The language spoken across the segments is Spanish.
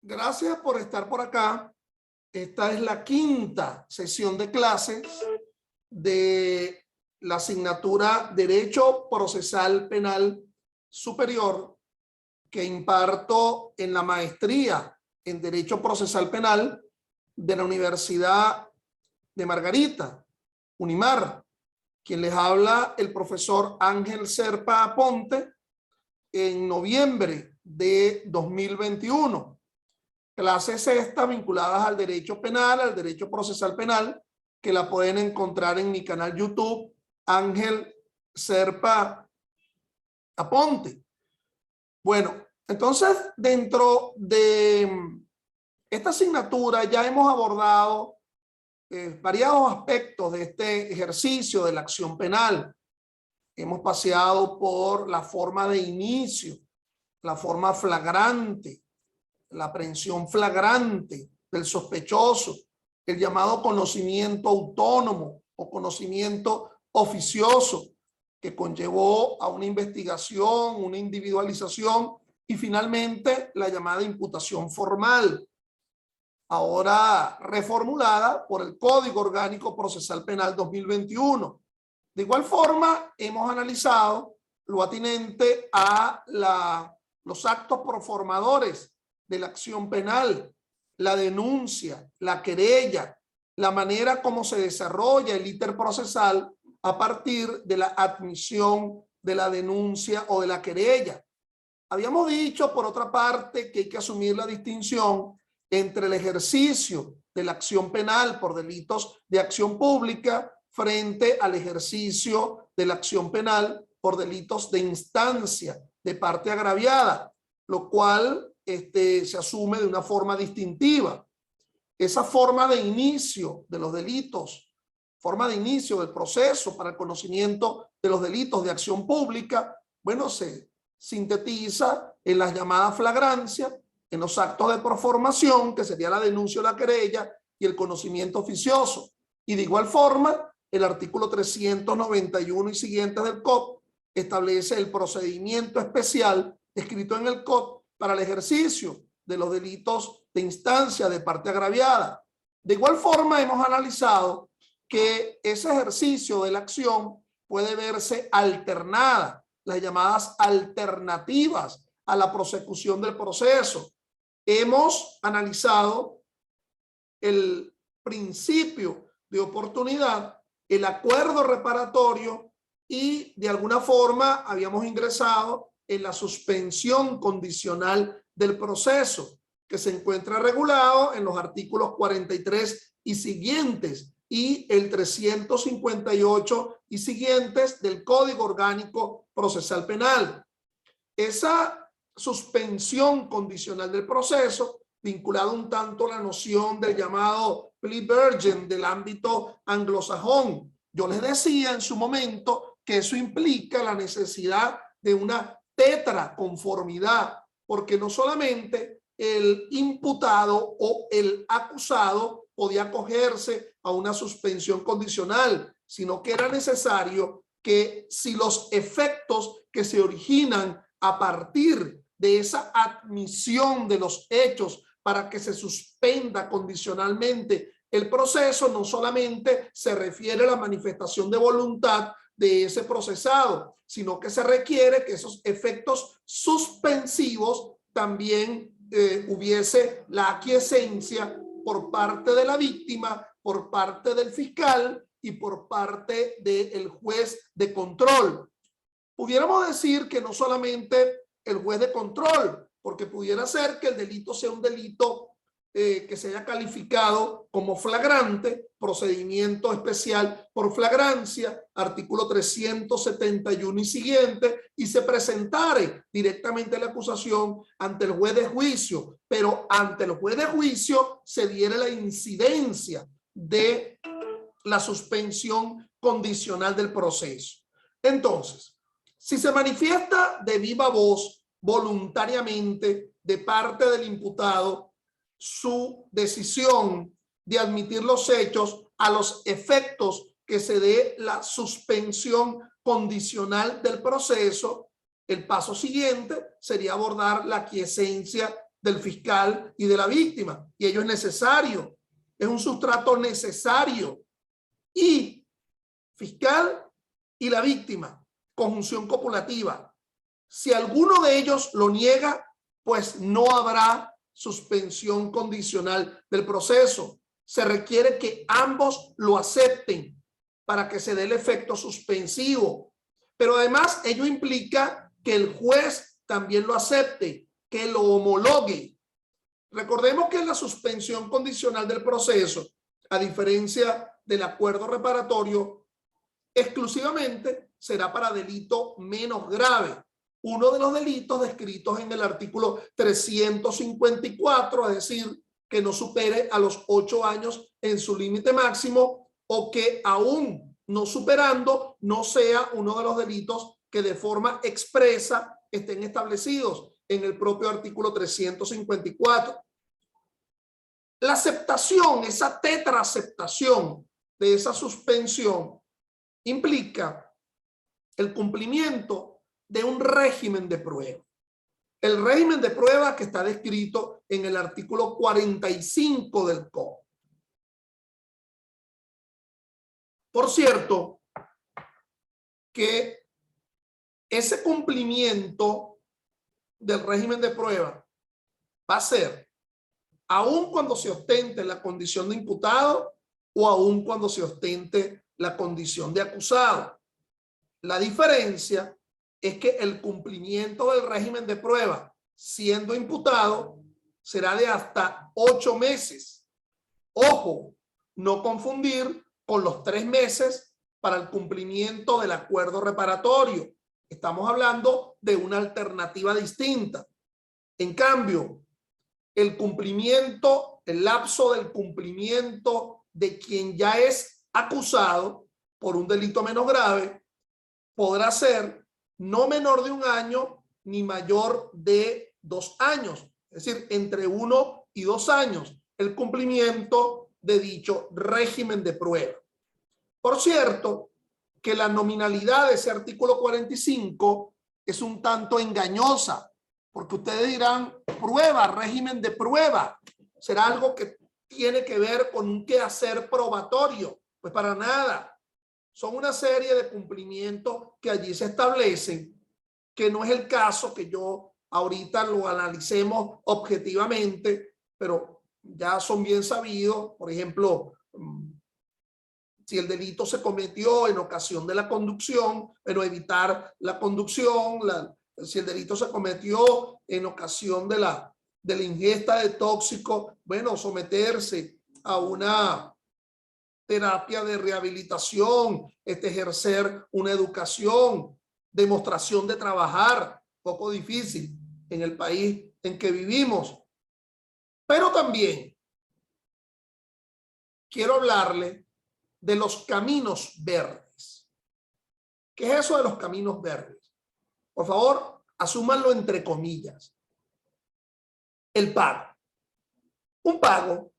Gracias por estar por acá. Esta es la quinta sesión de clases de la asignatura Derecho Procesal Penal Superior que imparto en la maestría en Derecho Procesal Penal de la Universidad de Margarita, Unimar. Quien les habla, el profesor Ángel Serpa Aponte, en noviembre de 2021. Clases estas vinculadas al derecho penal, al derecho procesal penal, que la pueden encontrar en mi canal YouTube, Ángel Serpa Aponte. Bueno, entonces dentro de esta asignatura ya hemos abordado variados aspectos de este ejercicio de la acción penal. Hemos paseado por la forma de inicio, la forma flagrante, la aprehensión flagrante del sospechoso, el llamado conocimiento autónomo o conocimiento oficioso, que conllevó a una investigación, una individualización y finalmente la llamada imputación formal, ahora reformulada por el Código Orgánico Procesal Penal 2021. De igual forma, hemos analizado lo atinente a los actos proformadores de la acción penal, la denuncia, la querella, la manera como se desarrolla el íter procesal a partir de la admisión de la denuncia o de la querella. Habíamos dicho, por otra parte, que hay que asumir la distinción entre el ejercicio de la acción penal por delitos de acción pública frente al ejercicio de la acción penal por delitos de instancia de parte agraviada, lo cual se asume de una forma distintiva. Esa forma de inicio de los delitos, forma de inicio del proceso para el conocimiento de los delitos de acción pública, bueno, se sintetiza en las llamadas flagrancias, en los actos de proformación, que sería la denuncia o la querella, y el conocimiento oficioso. Y de igual forma, el artículo 391 y siguientes del COP establece el procedimiento especial escrito en el COP para el ejercicio de los delitos de instancia de parte agraviada. De igual forma, hemos analizado que ese ejercicio de la acción puede verse alternada, las llamadas alternativas a la prosecución del proceso. Hemos analizado el principio de oportunidad, el acuerdo reparatorio y de alguna forma habíamos ingresado en la suspensión condicional del proceso, que se encuentra regulado en los artículos 43 y siguientes y el 358 y siguientes del Código Orgánico Procesal Penal. Esa suspensión condicional del proceso, vinculado un tanto a la noción del llamado plea bargain del ámbito anglosajón. Yo les decía en su momento que eso implica la necesidad de una tetraconformidad, porque no solamente el imputado o el acusado podía acogerse a una suspensión condicional, sino que era necesario que si los efectos que se originan a partir de esa admisión de los hechos para que se suspenda condicionalmente el proceso, no solamente se refiere a la manifestación de voluntad de ese procesado, sino que se requiere que esos efectos suspensivos también hubiese la aquiescencia por parte de la víctima, por parte del fiscal y por parte del juez de control. Pudiéramos decir que no solamente el juez de control, porque pudiera ser que el delito sea un delito que se haya calificado como flagrante, procedimiento especial por flagrancia, artículo 371 y siguiente, y se presentare directamente la acusación ante el juez de juicio, pero ante el juez de juicio se diera la incidencia de la suspensión condicional del proceso. Entonces, si se manifiesta de viva voz, voluntariamente, de parte del imputado, su decisión de admitir los hechos a los efectos que se dé la suspensión condicional del proceso, el paso siguiente sería abordar la aquiescencia del fiscal y de la víctima, y ello es necesario, es un sustrato necesario. Y fiscal y la víctima, conjunción copulativa. Si alguno de ellos lo niega, pues no habrá suspensión condicional del proceso. Se requiere que ambos lo acepten para que se dé el efecto suspensivo. Pero además ello implica que el juez también lo acepte, que lo homologue. Recordemos que la suspensión condicional del proceso, a diferencia del acuerdo reparatorio, exclusivamente será para delito menos grave. Uno de los delitos descritos en el artículo 354, es decir, que no supere a los 8 años en su límite máximo, o que aún no superando no sea uno de los delitos que de forma expresa estén establecidos en el propio artículo 354. La aceptación, esa tetraaceptación de esa suspensión implica el cumplimiento de un régimen de prueba. El régimen de prueba que está descrito en el artículo 45 del Código. Por cierto, que ese cumplimiento del régimen de prueba va a ser aun cuando se ostente la condición de imputado o aun cuando se ostente la condición de acusado. La diferencia es que el cumplimiento del régimen de prueba siendo imputado será de hasta 8 meses. Ojo, no confundir con los 3 meses para el cumplimiento del acuerdo reparatorio. Estamos hablando de una alternativa distinta. En cambio, el cumplimiento, el lapso del cumplimiento de quien ya es acusado por un delito menos grave podrá ser no menor de 1 año ni mayor de 2 años, es decir, entre 1 y 2 años, el cumplimiento de dicho régimen de prueba. Por cierto, que la nominalidad de ese artículo 45 es un tanto engañosa, porque ustedes dirán, prueba, régimen de prueba, será algo que tiene que ver con un quehacer probatorio. Pues para nada. Son una serie de cumplimientos que allí se establecen, que no es el caso que yo ahorita lo analicemos objetivamente, pero ya son bien sabidos. Por ejemplo, si el delito se cometió en ocasión de la conducción, pero evitar la conducción, si el delito se cometió en ocasión de la ingesta de tóxicos, bueno, someterse a una terapia de rehabilitación, ejercer una educación, demostración de trabajar, poco difícil en el país en que vivimos. Pero también quiero hablarle de los caminos verdes. ¿Qué es eso de los caminos verdes? Por favor, asúmanlo entre comillas. El pago. Un pago,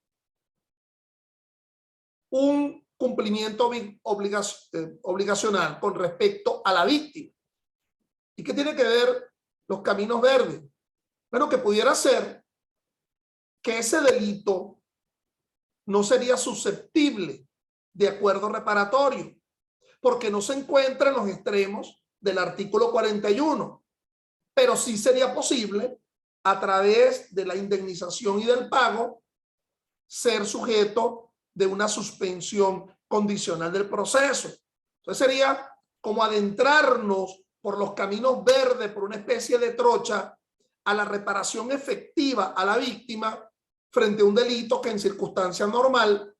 un cumplimiento obligacional con respecto a la víctima. ¿Y qué tiene que ver los caminos verdes? Bueno, que pudiera ser que ese delito no sería susceptible de acuerdo reparatorio, porque no se encuentra en los extremos del artículo 41, pero sí sería posible a través de la indemnización y del pago ser sujeto de una suspensión condicional del proceso. Entonces sería como adentrarnos por los caminos verdes, por una especie de trocha, a la reparación efectiva a la víctima frente a un delito que en circunstancia normal,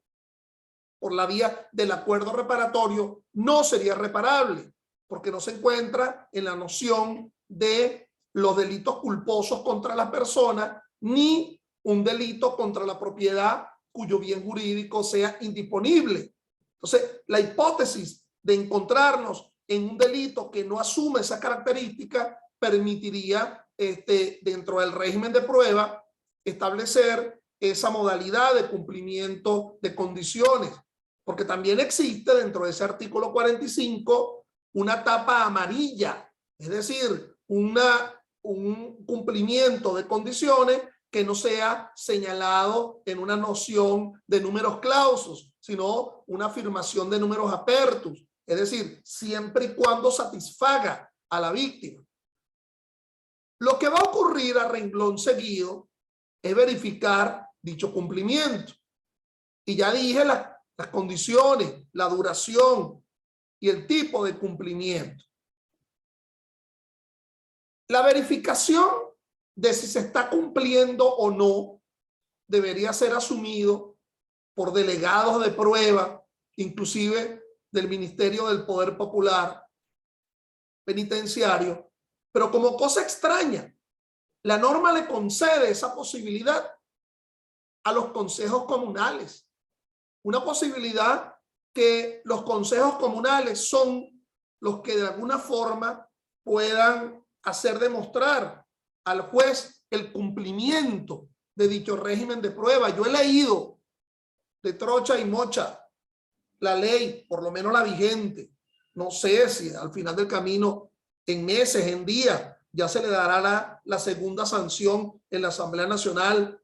por la vía del acuerdo reparatorio, no sería reparable, porque no se encuentra en la noción de los delitos culposos contra la persona, ni un delito contra la propiedad cuyo bien jurídico sea indisponible. Entonces, la hipótesis de encontrarnos en un delito que no asume esa característica permitiría, dentro del régimen de prueba, establecer esa modalidad de cumplimiento de condiciones, porque también existe dentro de ese artículo 45 una tapa amarilla, es decir, un cumplimiento de condiciones que no sea señalado en una noción de números clausus, sino una afirmación de números apertus, es decir, siempre y cuando satisfaga a la víctima. Lo que va a ocurrir a renglón seguido es verificar dicho cumplimiento. Y ya dije las condiciones, la duración y el tipo de cumplimiento. La verificación de si se está cumpliendo o no debería ser asumido por delegados de prueba, inclusive del Ministerio del Poder Popular Penitenciario, pero como cosa extraña, la norma le concede esa posibilidad a los consejos comunales, una posibilidad que los consejos comunales son los que de alguna forma puedan hacer demostrar al juez el cumplimiento de dicho régimen de prueba. Yo he leído de trocha y mocha la ley, por lo menos la vigente. No sé si al final del camino, en meses, en días, ya se le dará la segunda sanción en la Asamblea Nacional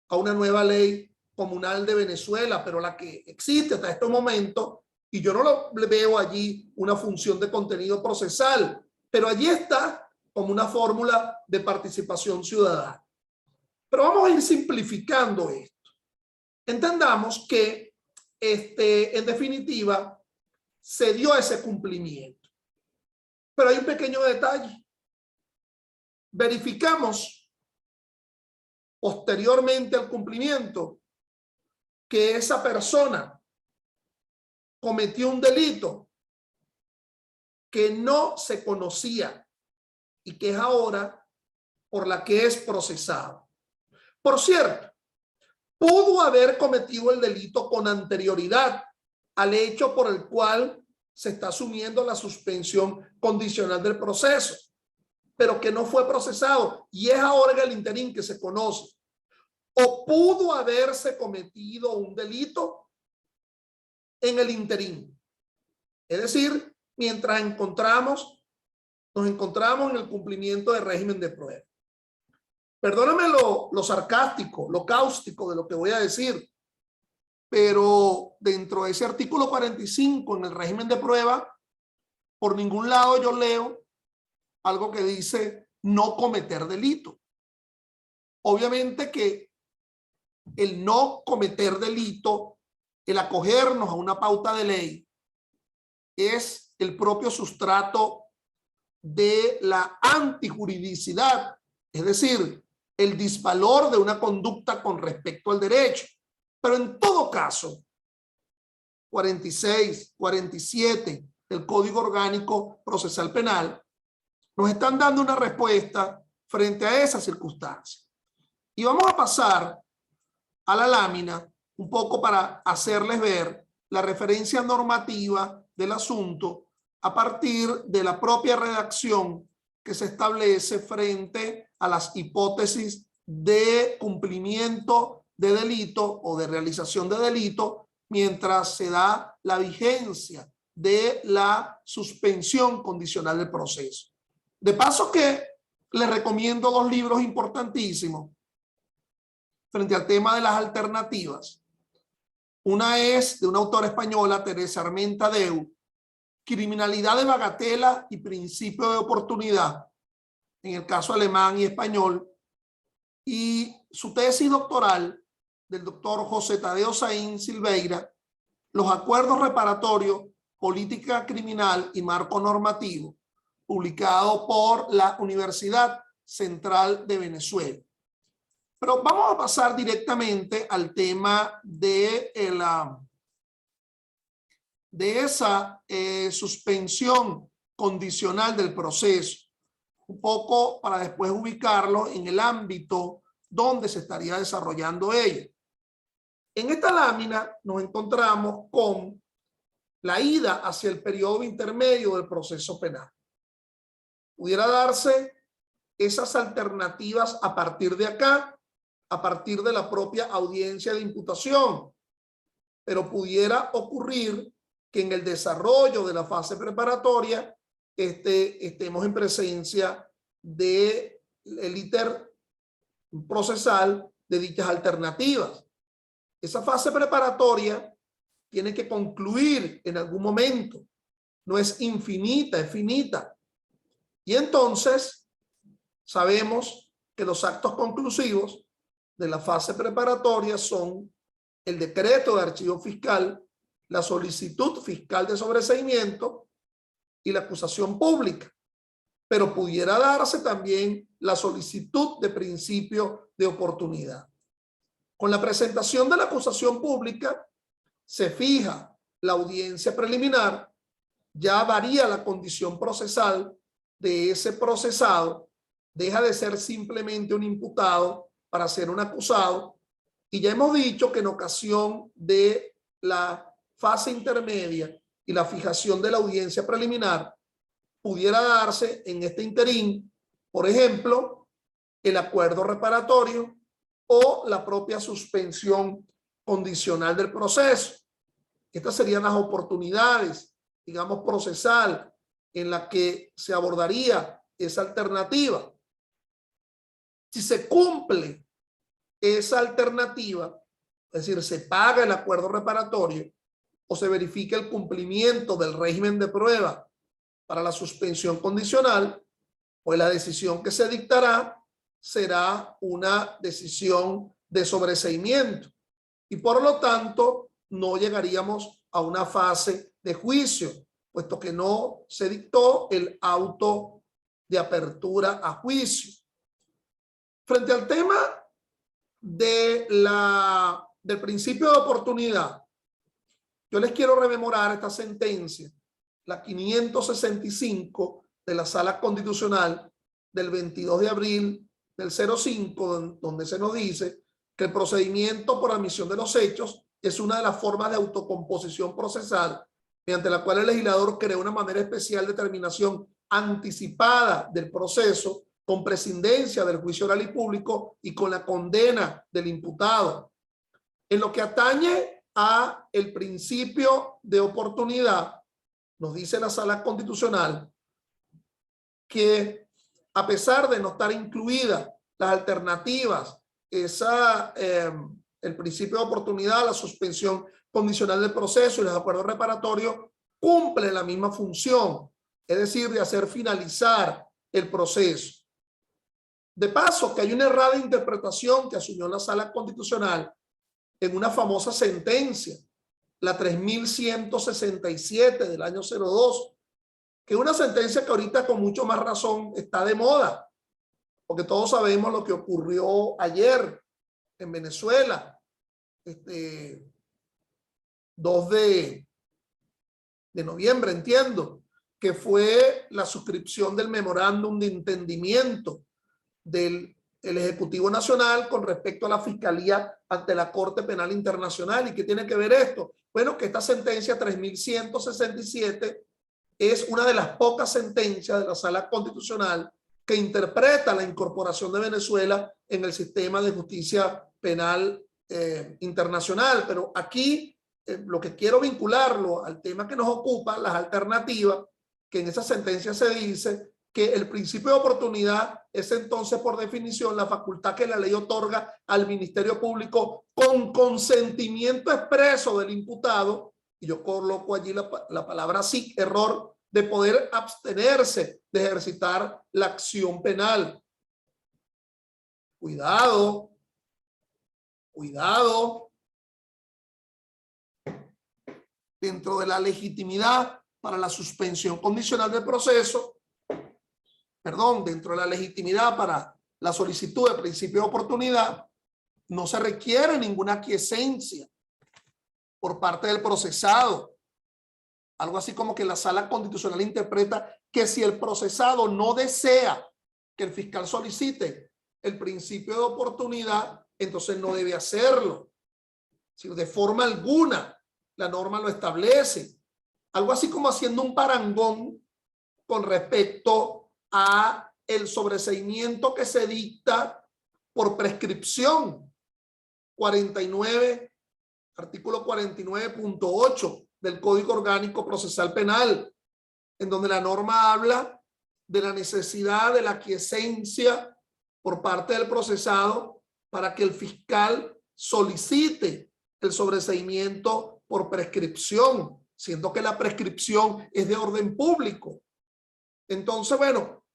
a una nueva ley comunal de Venezuela, pero la que existe hasta este momento, y yo no le veo allí una función de contenido procesal, pero allí está como una fórmula de participación ciudadana. Pero vamos a ir simplificando esto. Entendamos que en definitiva se dio ese cumplimiento, pero hay un pequeño detalle. Verificamos posteriormente al cumplimiento que esa persona cometió un delito que no se conocía y que es ahora por la que es procesado. Por cierto, pudo haber cometido el delito con anterioridad al hecho por el cual se está asumiendo la suspensión condicional del proceso, pero que no fue procesado y es ahora en el interín que se conoce. O pudo haberse cometido un delito en el interín. Es decir, mientras nos encontramos en el cumplimiento del régimen de prueba. Perdóname lo sarcástico, lo cáustico de lo que voy a decir, pero dentro de ese artículo 45 en el régimen de prueba, por ningún lado yo leo algo que dice no cometer delito. Obviamente que el no cometer delito, el acogernos a una pauta de ley, es el propio sustrato de la antijuridicidad, es decir, el disvalor de una conducta con respecto al derecho. Pero en todo caso, 46, 47 del Código Orgánico Procesal Penal nos están dando una respuesta frente a esa circunstancia. Y vamos a pasar a la lámina un poco para hacerles ver la referencia normativa del asunto a partir de la propia redacción que se establece frente a las hipótesis de cumplimiento de delito o de realización de delito mientras se da la vigencia de la suspensión condicional del proceso. De paso que les recomiendo dos libros importantísimos frente al tema de las alternativas. Una es de una autora española, Teresa Armentadeu, Criminalidad de bagatela y principio de oportunidad, en el caso alemán y español, y su tesis doctoral del doctor José Tadeo Saín Silveira, Los acuerdos reparatorios, política criminal y marco normativo, publicado por la Universidad Central de Venezuela. Pero vamos a pasar directamente al tema de esa suspensión condicional del proceso, un poco para después ubicarlo en el ámbito donde se estaría desarrollando ello. En esta lámina nos encontramos con la ida hacia el periodo intermedio del proceso penal. Pudiera darse esas alternativas a partir de acá, a partir de la propia audiencia de imputación, pero pudiera ocurrir que en el desarrollo de la fase preparatoria estemos en presencia del íter procesal de dichas alternativas. Esa fase preparatoria tiene que concluir en algún momento. No es infinita, es finita. Y entonces sabemos que los actos conclusivos de la fase preparatoria son el decreto de archivo fiscal, la solicitud fiscal de sobreseimiento y la acusación pública. Pero pudiera darse también la solicitud de principio de oportunidad. Con la presentación de la acusación pública se fija la audiencia preliminar, ya varía la condición procesal de ese procesado, deja de ser simplemente un imputado para ser un acusado, y ya hemos dicho que en ocasión de la fase intermedia y la fijación de la audiencia preliminar, pudiera darse en este interín, por ejemplo, el acuerdo reparatorio o la propia suspensión condicional del proceso. Estas serían las oportunidades, digamos, procesal en la que se abordaría esa alternativa. Si se cumple esa alternativa, es decir, se paga el acuerdo reparatorio o se verifica el cumplimiento del régimen de prueba para la suspensión condicional, pues la decisión que se dictará será una decisión de sobreseimiento y por lo tanto no llegaríamos a una fase de juicio, puesto que no se dictó el auto de apertura a juicio. Frente al tema de del principio de oportunidad, yo les quiero rememorar esta sentencia, la 565 de la Sala Constitucional del 22 de abril del 05, donde se nos dice que el procedimiento por admisión de los hechos es una de las formas de autocomposición procesal mediante la cual el legislador crea una manera especial de terminación anticipada del proceso con prescindencia del juicio oral y público y con la condena del imputado. En lo que atañe a el principio de oportunidad, nos dice la Sala Constitucional que a pesar de no estar incluidas las alternativas, el principio de oportunidad, la suspensión condicional del proceso y los acuerdos reparatorios cumplen la misma función, es decir, de hacer finalizar el proceso. De paso, que hay una errada interpretación que asumió la Sala Constitucional en una famosa sentencia, la 3167 del año 02, que es una sentencia que ahorita con mucho más razón está de moda, porque todos sabemos lo que ocurrió ayer en Venezuela, 2 de noviembre, entiendo, que fue la suscripción del memorándum de entendimiento del Ejecutivo Nacional con respecto a la Fiscalía ante la Corte Penal Internacional. ¿Y qué tiene que ver esto? Bueno, que esta sentencia 3167 es una de las pocas sentencias de la Sala Constitucional que interpreta la incorporación de Venezuela en el sistema de justicia penal internacional. Pero aquí lo que quiero vincularlo al tema que nos ocupa, las alternativas, que en esa sentencia se dice que el principio de oportunidad es entonces por definición la facultad que la ley otorga al Ministerio Público con consentimiento expreso del imputado, y yo coloco allí la palabra sí, error, de poder abstenerse de ejercitar la acción penal. Cuidado, cuidado. Dentro de la legitimidad para la suspensión condicional del proceso, dentro de la legitimidad para la solicitud de principio de oportunidad, no se requiere ninguna aquiescencia por parte del procesado. Algo así como que la Sala Constitucional interpreta que si el procesado no desea que el fiscal solicite el principio de oportunidad, entonces no debe hacerlo. Si de forma alguna la norma lo establece. Algo así como haciendo un parangón con respecto a el sobreseimiento que se dicta por prescripción. 49, artículo 49.8 del Código Orgánico Procesal Penal, en donde la norma habla de la necesidad de la aquiescencia por parte del procesado para que el fiscal solicite el sobreseimiento por prescripción, siendo que la prescripción es de orden público. Entonces, bueno,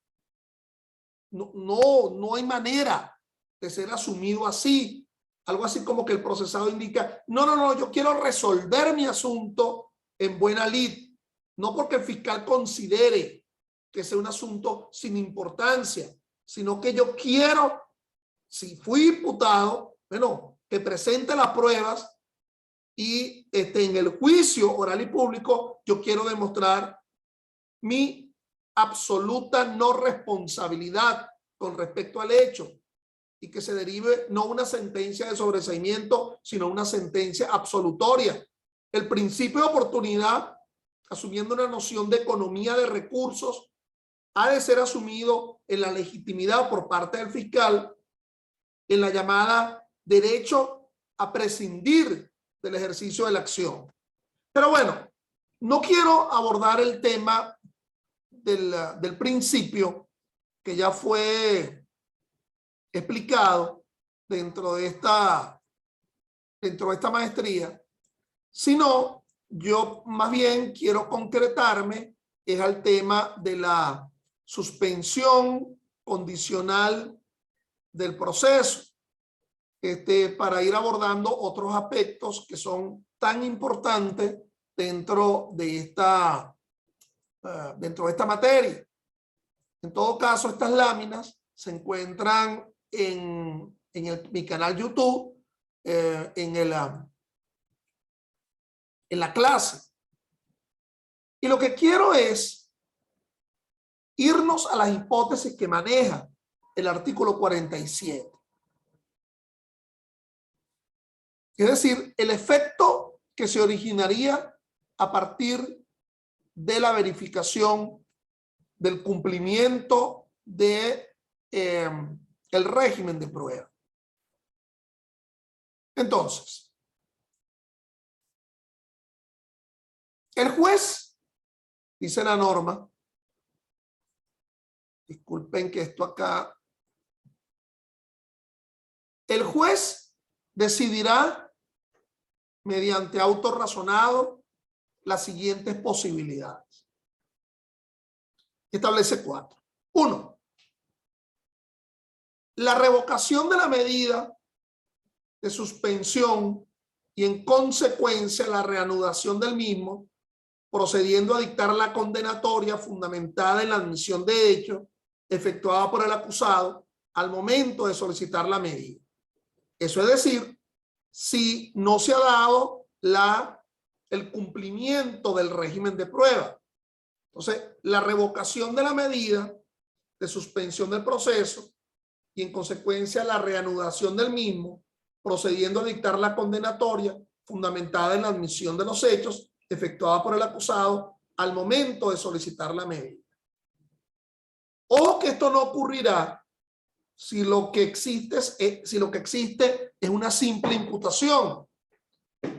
no hay manera de ser asumido así. Algo así como que el procesado indica, no, yo quiero resolver mi asunto en buena lid, no porque el fiscal considere que sea un asunto sin importancia, sino que yo quiero, si fui imputado, bueno, que presente las pruebas y en el juicio oral y público yo quiero demostrar mi absoluta no responsabilidad con respecto al hecho y que se derive no una sentencia de sobreseimiento, sino una sentencia absolutoria. El principio de oportunidad, asumiendo una noción de economía de recursos, ha de ser asumido en la legitimidad por parte del fiscal en la llamada derecho a prescindir del ejercicio de la acción. Pero bueno, no quiero abordar el tema del principio que ya fue explicado dentro de esta maestría, sino yo más bien quiero concretarme es al tema de la suspensión condicional del proceso, para ir abordando otros aspectos que son tan importantes dentro de esta materia. En todo caso, estas láminas se encuentran en mi canal YouTube, en la clase. Y lo que quiero es irnos a las hipótesis que maneja el artículo 47. Es decir, el efecto que se originaría a partir de la verificación del cumplimiento de el régimen de prueba. Entonces, el juez, dice la norma, disculpen que esto acá, el juez decidirá mediante auto razonado las siguientes posibilidades. Establece 4. 1. La revocación de la medida de suspensión y en consecuencia la reanudación del mismo, procediendo a dictar la condenatoria fundamentada en la admisión de hecho efectuada por el acusado al momento de solicitar la medida. Eso es decir, si no se ha dado el cumplimiento del régimen de prueba. Entonces, la revocación de la medida de suspensión del proceso y en consecuencia la reanudación del mismo, procediendo a dictar la condenatoria fundamentada en la admisión de los hechos efectuada por el acusado al momento de solicitar la medida. Ojo que esto no ocurrirá si lo que existe es una simple imputación.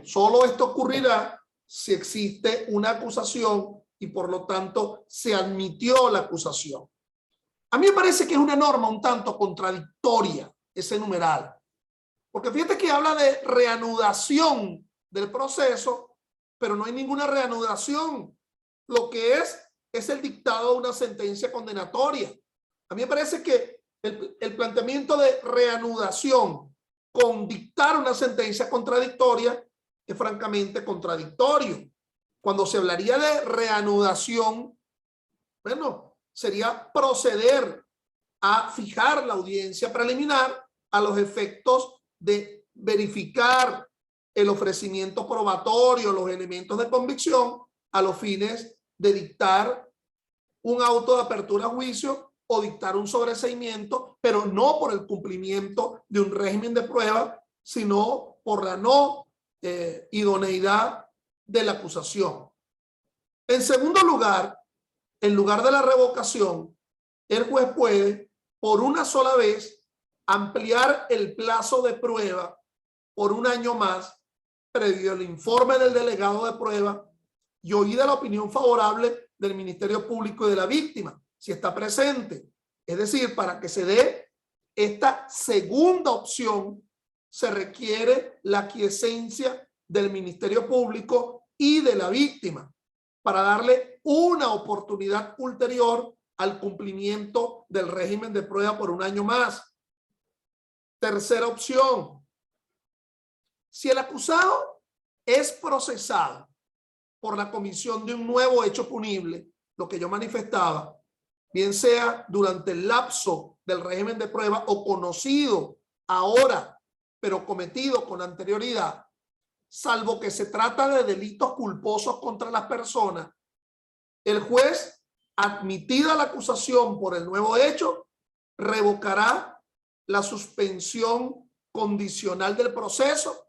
Solo esto ocurrirá si existe una acusación y por lo tanto se admitió la acusación. A mí me parece que es una norma un tanto contradictoria ese numeral, porque fíjate que habla de reanudación del proceso, pero no hay ninguna reanudación. Lo que es el dictado de una sentencia condenatoria. A mí me parece que el planteamiento de reanudación con dictar una sentencia contradictoria es francamente contradictorio. Cuando se hablaría de reanudación, bueno, sería proceder a fijar la audiencia preliminar a los efectos de verificar el ofrecimiento probatorio, los elementos de convicción, a los fines de dictar un auto de apertura a juicio o dictar un sobreseimiento, pero no por el cumplimiento de un régimen de prueba, sino por la no idoneidad de la acusación. En segundo lugar, en lugar de la revocación, el juez puede, por una sola vez, ampliar el plazo de prueba por un año más, previo el informe del delegado de prueba y oída la opinión favorable del Ministerio Público y de la víctima, si está presente. Es decir, para que se dé esta segunda opción se requiere la aquiescencia del Ministerio Público y de la víctima para darle una oportunidad ulterior al cumplimiento del régimen de prueba por un año más. Tercera opción. Si el acusado es procesado por la comisión de un nuevo hecho punible, lo que yo manifestaba, bien sea durante el lapso del régimen de prueba o conocido ahora, pero cometido con anterioridad, salvo que se trata de delitos culposos contra las personas, el juez, admitida la acusación por el nuevo hecho, revocará la suspensión condicional del proceso,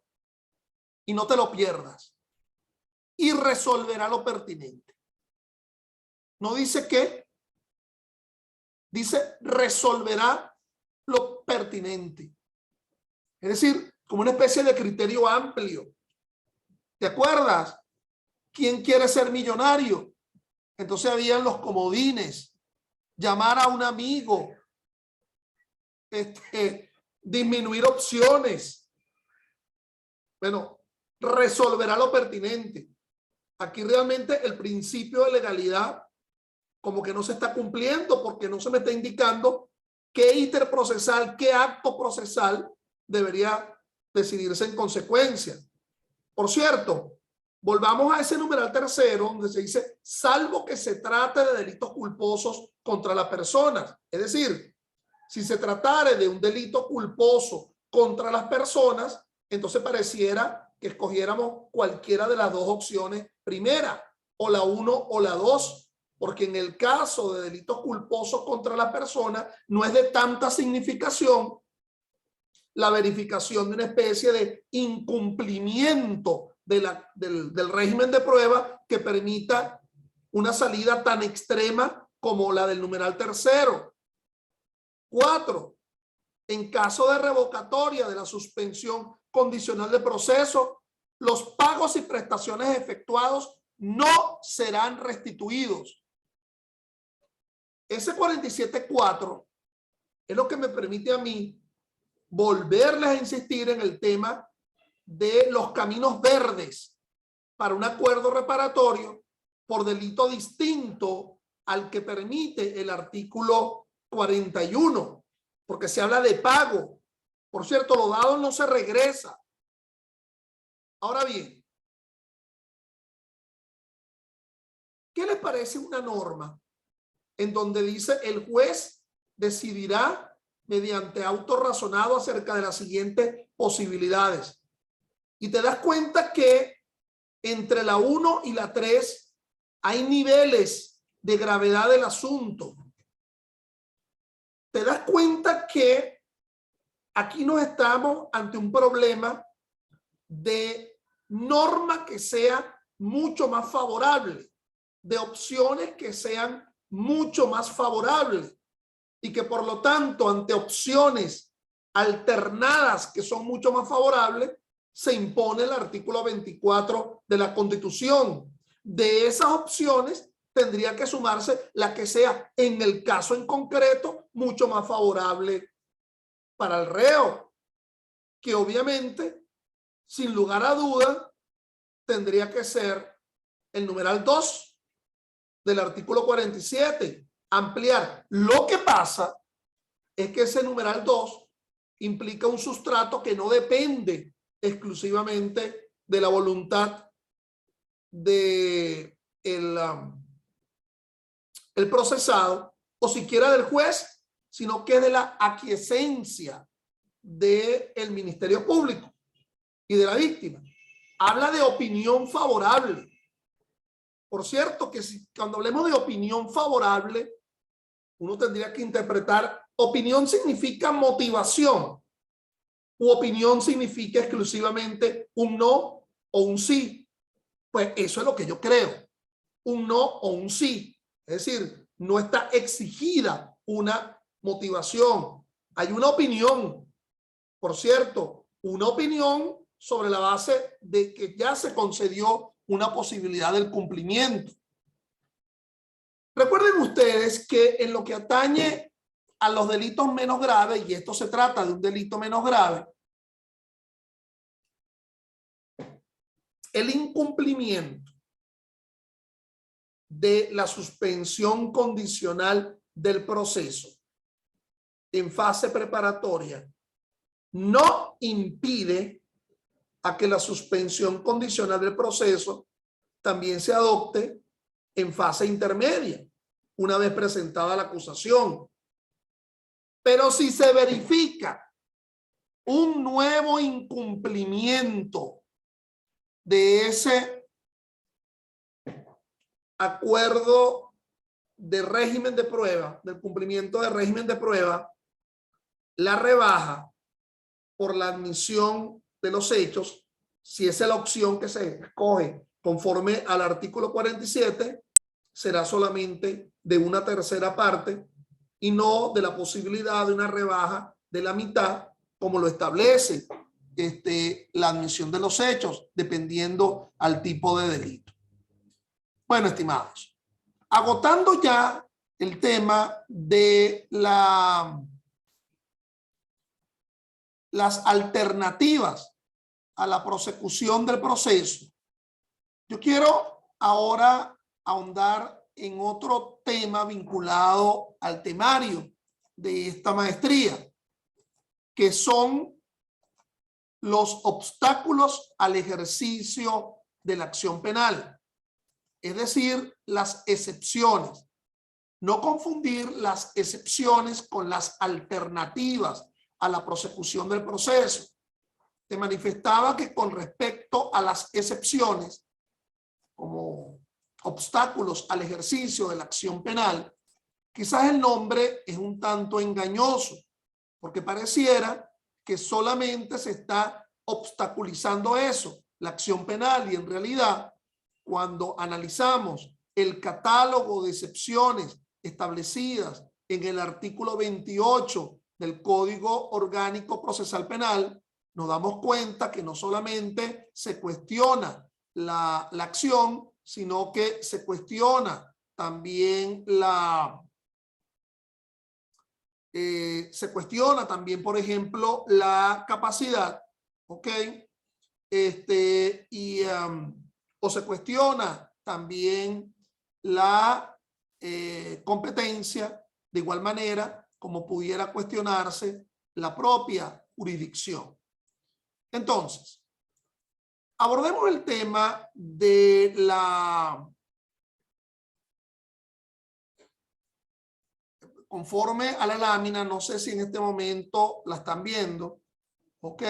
y no te lo pierdas, y resolverá lo pertinente. No dice qué, dice resolverá lo pertinente. Es decir, como una especie de criterio amplio. ¿Te acuerdas? ¿Quién quiere ser millonario? Entonces habían los comodines, llamar a un amigo, disminuir opciones. Bueno, resolverá lo pertinente. Aquí realmente el principio de legalidad como que no se está cumpliendo porque no se me está indicando qué íter procesal, qué acto procesal debería decidirse en consecuencia. Por cierto, volvamos a ese numeral tercero donde se dice salvo que se trate de delitos culposos contra las personas. Es decir, si se tratara de un delito culposo contra las personas, entonces pareciera que escogiéramos cualquiera de las dos opciones primera, o la 1 o la 2, porque en el caso de delitos culposos contra la persona no es de tanta significación la verificación de una especie de incumplimiento del régimen de prueba que permita una salida tan extrema como la del numeral tercero. 4. En caso de revocatoria de la suspensión condicional de proceso, los pagos y prestaciones efectuados no serán restituidos. Ese 47.4 es lo que me permite a mí volverles a insistir en el tema de los caminos verdes para un acuerdo reparatorio por delito distinto al que permite el artículo 41, porque se habla de pago. Por cierto, lo dado no se regresa. Ahora bien, ¿qué les parece una norma en donde dice el juez decidirá mediante auto razonado acerca de las siguientes posibilidades? Y te das cuenta que entre la 1 y la 3 hay niveles de gravedad del asunto. Te das cuenta que aquí nos estamos ante un problema de norma que sea mucho más favorable, de opciones que sean mucho más favorables y que por lo tanto ante opciones alternadas que son mucho más favorables se impone el artículo 24 de la Constitución. De esas opciones tendría que sumarse la que sea en el caso en concreto mucho más favorable para el reo, que obviamente sin lugar a duda tendría que ser el numeral 2 del artículo 47, ampliar. Lo que pasa es que ese numeral 2 implica un sustrato que no depende exclusivamente de la voluntad de el procesado o siquiera del juez, sino que es de la aquiescencia del Ministerio Público y de la víctima. Habla de opinión favorable. Por cierto, que cuando hablemos de opinión favorable, uno tendría que interpretar opinión significa motivación u opinión significa exclusivamente un no o un sí. Pues eso es lo que yo creo, un no o un sí. Es decir, no está exigida una motivación. Hay una opinión, por cierto, una opinión sobre la base de que ya se concedió una posibilidad del cumplimiento. Recuerden ustedes que en lo que atañe a los delitos menos graves, y esto se trata de un delito menos grave, el incumplimiento de la suspensión condicional del proceso en fase preparatoria no impide a que la suspensión condicional del proceso también se adopte en fase intermedia, una vez presentada la acusación. Pero si se verifica un nuevo incumplimiento de ese acuerdo de régimen de prueba, del cumplimiento de régimen de prueba, la rebaja por la admisión de los hechos, si esa es la opción que se escoge conforme al artículo 47, será solamente de una tercera parte y no de la posibilidad de una rebaja de la mitad, como lo establece la admisión de los hechos, dependiendo al tipo de delito. Bueno, estimados, agotando ya el tema de las alternativas a la prosecución del proceso, yo quiero ahora ahondar en otro tema vinculado al temario de esta maestría, que son los obstáculos al ejercicio de la acción penal, es decir, las excepciones. No confundir las excepciones con las alternativas a la prosecución del proceso. Se manifestaba que con respecto a las excepciones, como obstáculos al ejercicio de la acción penal, quizás el nombre es un tanto engañoso, porque pareciera que solamente se está obstaculizando eso, la acción penal, y en realidad, cuando analizamos el catálogo de excepciones establecidas en el artículo 28 del Código Orgánico Procesal Penal, nos damos cuenta que no solamente se cuestiona la acción, sino que se cuestiona también por ejemplo, la capacidad, ¿ok? O se cuestiona también la competencia, de igual manera como pudiera cuestionarse la propia jurisdicción. Entonces, abordemos el tema de conforme a la lámina, no sé si en este momento la están viendo, ¿ok?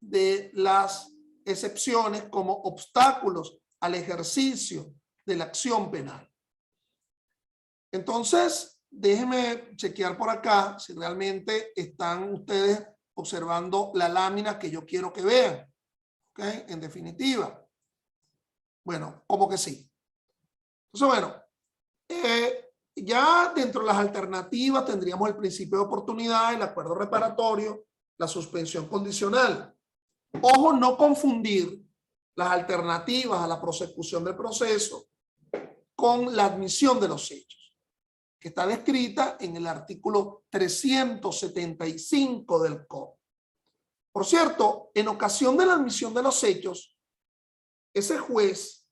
De las excepciones como obstáculos al ejercicio de la acción penal. Entonces, déjenme chequear por acá si realmente están ustedes observando la lámina que yo quiero que vean. ¿Ok? En definitiva. Bueno, como que sí. Entonces, bueno, ya dentro de las alternativas tendríamos el principio de oportunidad, el acuerdo reparatorio, la suspensión condicional. Ojo, no confundir las alternativas a la prosecución del proceso con la admisión de los hechos, que está descrita en el artículo 375 del COD. Por cierto, en ocasión de la admisión de los hechos, ese juez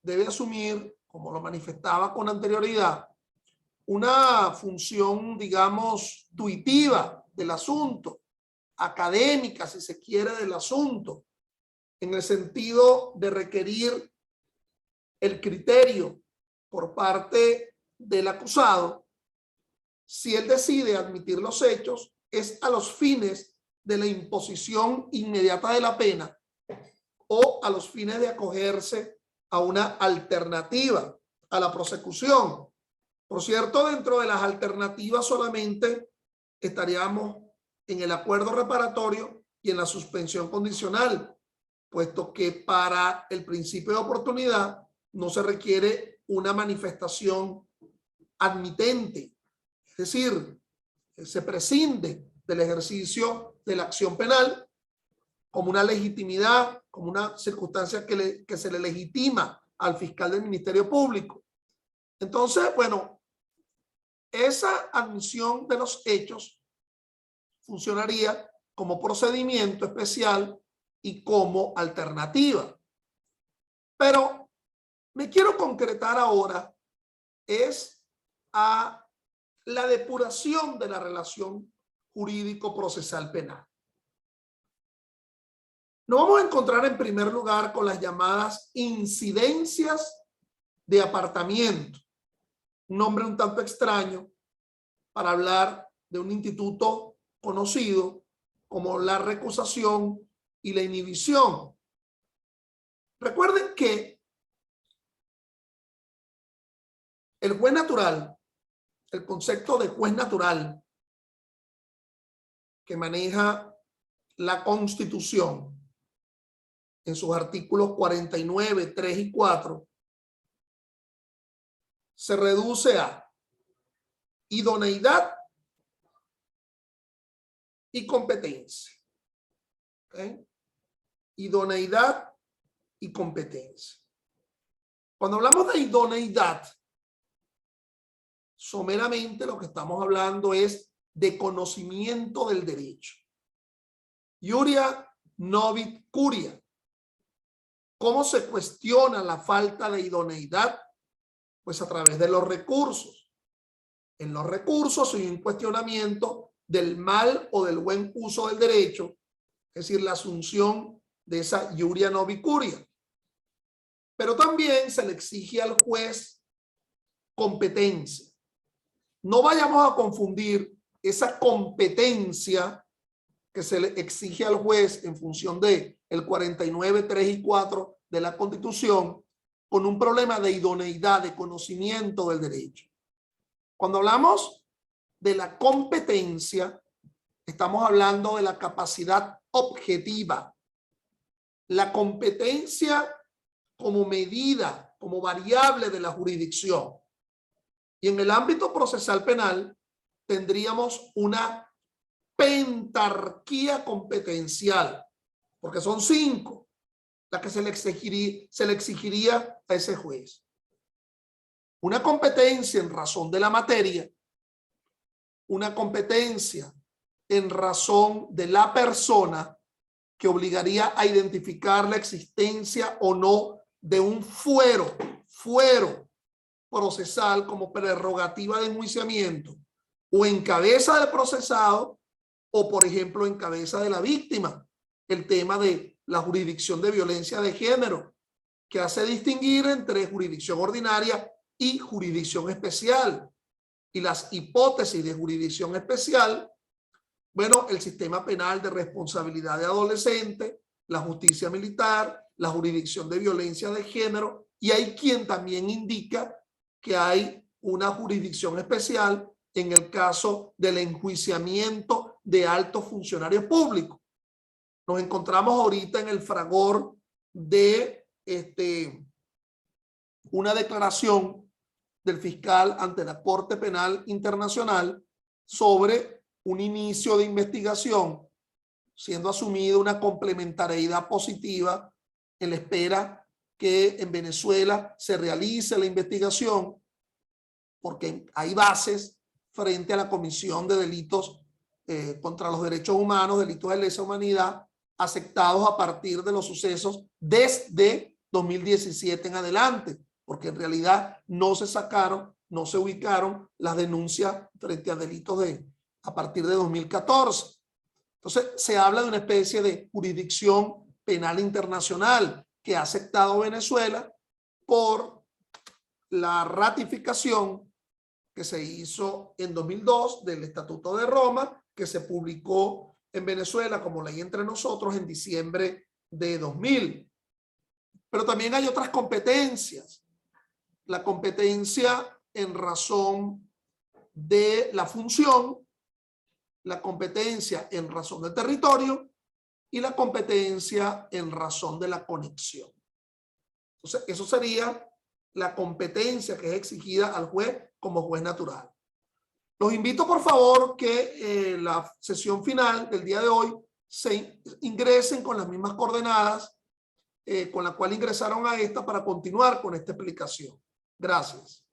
debe asumir, como lo manifestaba con anterioridad, una función, digamos, tuitiva del asunto, académica, si se quiere, del asunto, en el sentido de requerir el criterio por parte del acusado. Si él decide admitir los hechos, es a los fines de la imposición inmediata de la pena o a los fines de acogerse a una alternativa a la prosecución. Por cierto, dentro de las alternativas solamente estaríamos en el acuerdo reparatorio y en la suspensión condicional, puesto que para el principio de oportunidad no se requiere una manifestación admitente, es decir, se prescinde del ejercicio de la acción penal como una legitimidad, como una circunstancia que se le legitima al fiscal del Ministerio Público. Entonces, bueno, esa admisión de los hechos funcionaría como procedimiento especial y como alternativa. Pero me quiero concretar ahora es a la depuración de la relación jurídico-procesal penal. Nos vamos a encontrar en primer lugar con las llamadas incidencias de apartamiento, un nombre un tanto extraño para hablar de un instituto conocido como la recusación y la inhibición. Recuerden que el juez natural, el concepto de juez natural que maneja la Constitución en sus artículos 49, 3 y 4, se reduce a idoneidad y competencia. ¿Okay? Idoneidad y competencia. Cuando hablamos de idoneidad, someramente lo que estamos hablando es de conocimiento del derecho. Iuria novit curia. ¿Cómo se cuestiona la falta de idoneidad? Pues a través de los recursos. En los recursos hay un cuestionamiento del mal o del buen uso del derecho, es decir, la asunción de esa iuria novit curia. Pero también se le exige al juez competencia. No vayamos a confundir esa competencia que se le exige al juez en función de el 49, 3 y 4 de la Constitución con un problema de idoneidad, de conocimiento del derecho. Cuando hablamos de la competencia, estamos hablando de la capacidad objetiva. La competencia como medida, como variable de la jurisdicción. Y en el ámbito procesal penal tendríamos una pentarquía competencial, porque son 5 las que se le exigiría a ese juez. Una competencia en razón de la materia, una competencia en razón de la persona que obligaría a identificar la existencia o no de un fuero procesal como prerrogativa de enjuiciamiento o en cabeza del procesado o, por ejemplo, en cabeza de la víctima. El tema de la jurisdicción de violencia de género, que hace distinguir entre jurisdicción ordinaria y jurisdicción especial. Y las hipótesis de jurisdicción especial, bueno, el sistema penal de responsabilidad de adolescente, la justicia militar, la jurisdicción de violencia de género, y hay quien también indica que hay una jurisdicción especial en el caso del enjuiciamiento de altos funcionarios públicos. Nos encontramos ahorita en el fragor de una declaración del fiscal ante la Corte Penal Internacional sobre un inicio de investigación, siendo asumida una complementariedad positiva en la espera que en Venezuela se realice la investigación, porque hay bases frente a la comisión de delitos contra los derechos humanos, delitos de lesa humanidad, aceptados a partir de los sucesos desde 2017 en adelante, porque en realidad no se sacaron, no se ubicaron las denuncias frente a delitos a partir de 2014. Entonces se habla de una especie de jurisdicción penal internacional que ha aceptado Venezuela por la ratificación que se hizo en 2002 del Estatuto de Roma, que se publicó en Venezuela como ley entre nosotros en diciembre de 2000. Pero también hay otras competencias. La competencia en razón de la función, la competencia en razón del territorio y la competencia en razón de la conexión. Entonces, eso sería la competencia que es exigida al juez como juez natural. Los invito, por favor, que la sesión final del día de hoy se ingresen con las mismas coordenadas con la cual ingresaron a esta para continuar con esta explicación. Gracias.